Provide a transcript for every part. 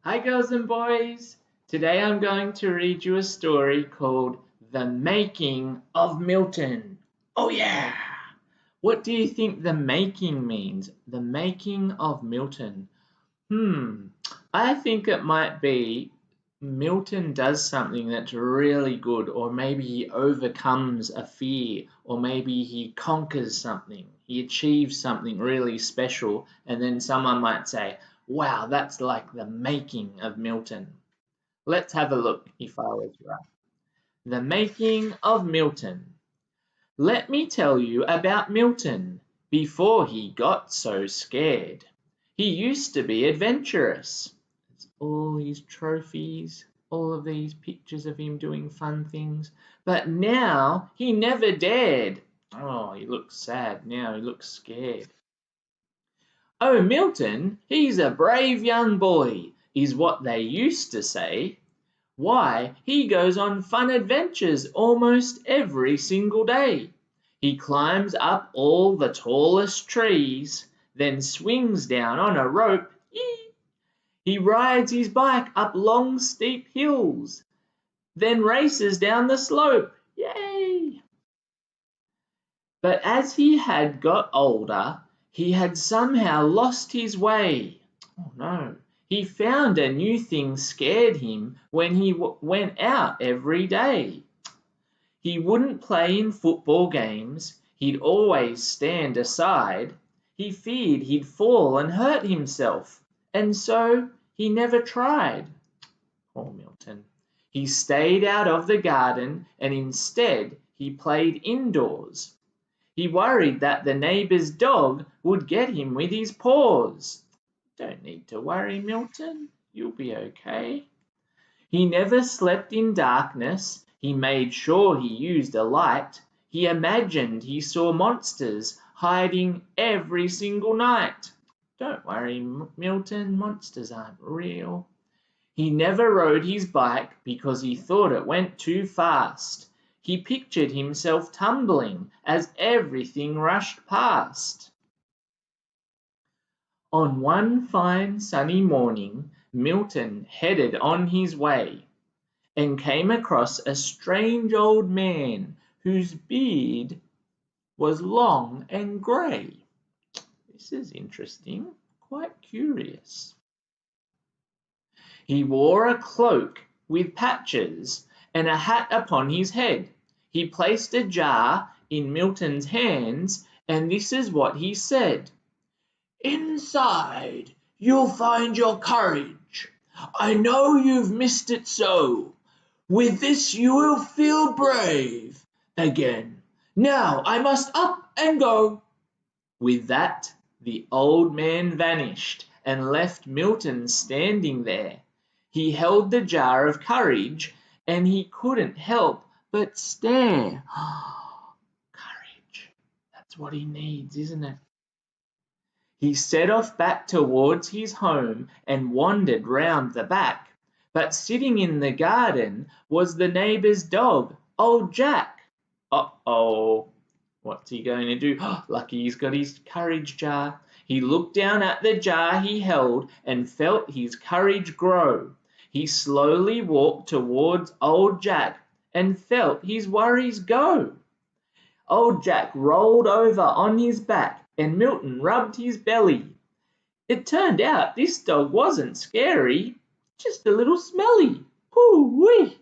Hi girls and boys! Today I'm going to read you a story called The Making of Milton. Oh yeah! What do you think the making means? The making of Milton. I think it might be Milton does something that's really good, or maybe he overcomes a fear, or maybe he conquers something. He achieves something really special, and then someone might say, wow, that's like the making of Milton. Let's have a look if I was right. The making of Milton. Let me tell you about Milton before he got so scared. He used to be adventurous. All these trophies, all of these pictures of him doing fun things. But now he never dared. Oh, he looks sad now, he looks scared. Oh, Milton, he's a brave young boy, is what they used to say. Why, he goes on fun adventures almost every single day. He climbs up all the tallest trees, then swings down on a rope. Yee! He rides his bike up long steep hills, then races down the slope. Yay! But as he had got older, he had somehow lost his way. Oh no. He found a new thing scared him when he went out every day. He wouldn't play in football games. He'd always stand aside. He feared he'd fall and hurt himself, and so he never tried. Poor Milton. He stayed out of the garden and instead he played indoors. He worried that the neighbour's dog would get him with his paws. Don't need to worry, Milton. You'll be okay. He never slept in darkness. He made sure he used a light. He imagined he saw monsters hiding every single night. Don't worry, Milton. Monsters aren't real. He never rode his bike because he thought it went too fast. He pictured himself tumbling as everything rushed past. On one fine sunny morning, Milton headed on his way and came across a strange old man whose beard was long and grey. This is interesting, quite curious. He wore a cloak with patches and a hat upon his head. He placed a jar in Milton's hands, and this is what he said. Inside you'll find your courage. I know you've missed it so. With this you will feel brave again. Now I must up and go. With that, the old man vanished and left Milton standing there. He held the jar of courage and he couldn't help but stare. Courage. That's what he needs, isn't it? He set off back towards his home and wandered round the back. But sitting in the garden was the neighbour's dog, old Jack. Uh-oh. What's he going to do? Lucky he's got his courage jar. He looked down at the jar he held and felt his courage grow. He slowly walked towards old Jack and felt his worries go. Old Jack rolled over on his back and Milton rubbed his belly. It turned out this dog wasn't scary, just a little smelly. Hoo-wee!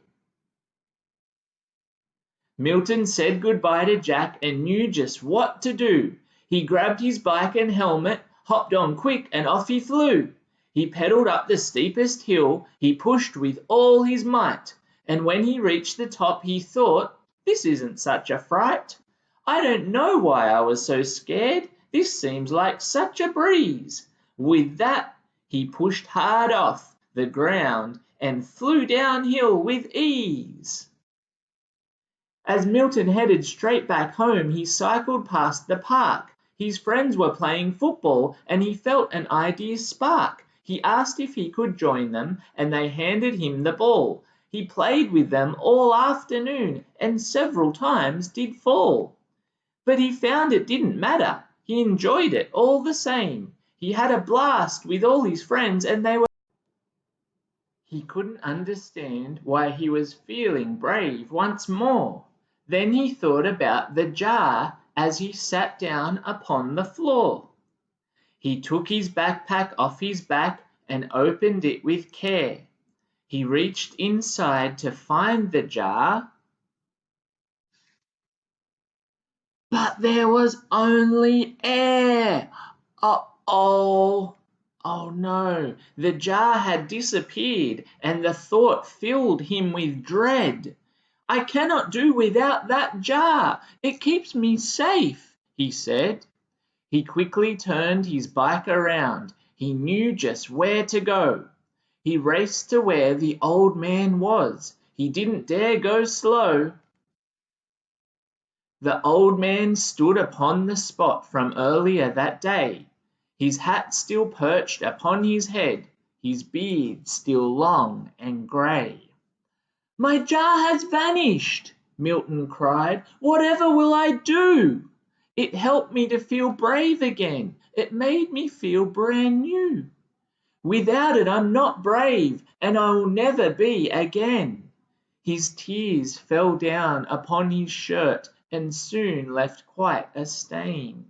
Milton said goodbye to Jack and knew just what to do. He grabbed his bike and helmet, hopped on quick and off he flew. He pedalled up the steepest hill, he pushed with all his might, and when he reached the top he thought, this isn't such a fright. I don't know why I was so scared, this seems like such a breeze. With that, he pushed hard off the ground and flew downhill with ease. As Milton headed straight back home, he cycled past the park. His friends were playing football and he felt an idea spark. He asked if he could join them and they handed him the ball. He played with them all afternoon and several times did fall. But he found it didn't matter. He enjoyed it all the same. He had a blast with all his friends and they were He couldn't understand why he was feeling brave once more. Then he thought about the jar as he sat down upon the floor. He took his backpack off his back and opened it with care. He reached inside to find the jar, but there was only air. Uh-oh. Oh no, the jar had disappeared, and the thought filled him with dread. I cannot do without that jar. It keeps me safe, he said. He quickly turned his bike around. He knew just where to go. He raced to where the old man was. He didn't dare go slow. The old man stood upon the spot from earlier that day, his hat still perched upon his head, his beard still long and grey. "My jar has vanished," Milton cried. "Whatever will I do? It helped me to feel brave again. It made me feel brand new. Without it I'm not brave, and I will never be again." His tears fell down upon his shirt and soon left quite a stain.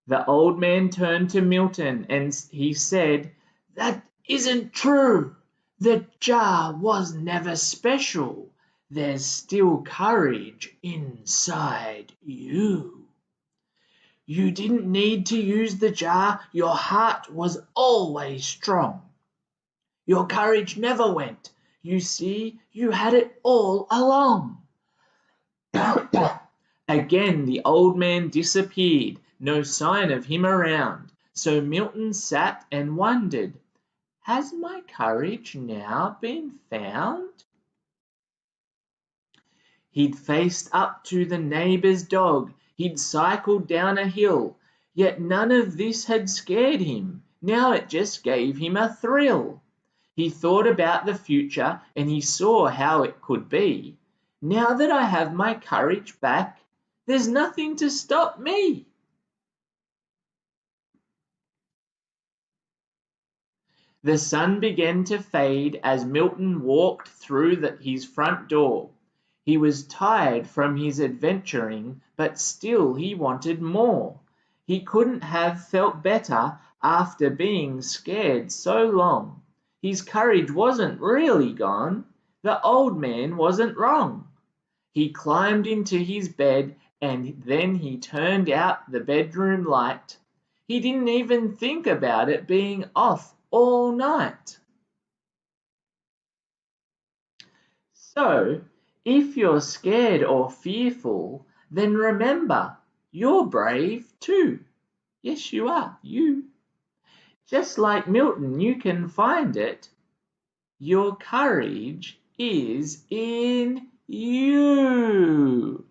The old man turned to Milton and he said, "That isn't true. The jar was never special. There's still courage inside you. You didn't need to use the jar. Your heart was always strong. Your courage never went. You see, you had it all along." Again the old man disappeared, no sign of him around. So Milton sat and wondered, has my courage now been found? He'd faced up to the neighbour's dog, he'd cycled down a hill, yet none of this had scared him. Now it just gave him a thrill. He thought about the future and he saw how it could be. Now that I have my courage back, there's nothing to stop me. The sun began to fade as Milton walked through his front door. He was tired from his adventuring, but still he wanted more. He couldn't have felt better after being scared so long. His courage wasn't really gone. The old man wasn't wrong. He climbed into his bed and then he turned out the bedroom light. He didn't even think about it being off all night. So, if you're scared or fearful, then remember, you're brave too. Yes, you are, you. Just like Milton, you can find it. Your courage is in you.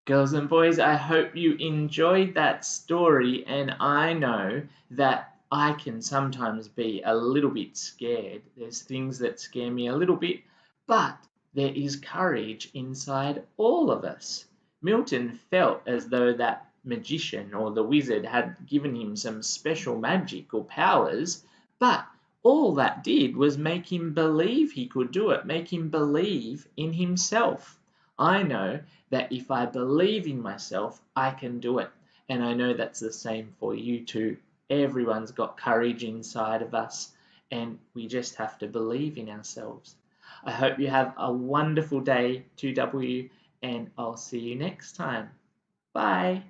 Girls and boys, I hope you enjoyed that story, and I know that I can sometimes be a little bit scared. There's things that scare me a little bit, but there is courage inside all of us. Milton felt as though that magician or the wizard had given him some special magic or powers, but all that did was make him believe he could do it, make him believe in himself. I know that if I believe in myself, I can do it. And I know that's the same for you too. Everyone's got courage inside of us, and we just have to believe in ourselves. I hope you have a wonderful day, 2W, and I'll see you next time. Bye.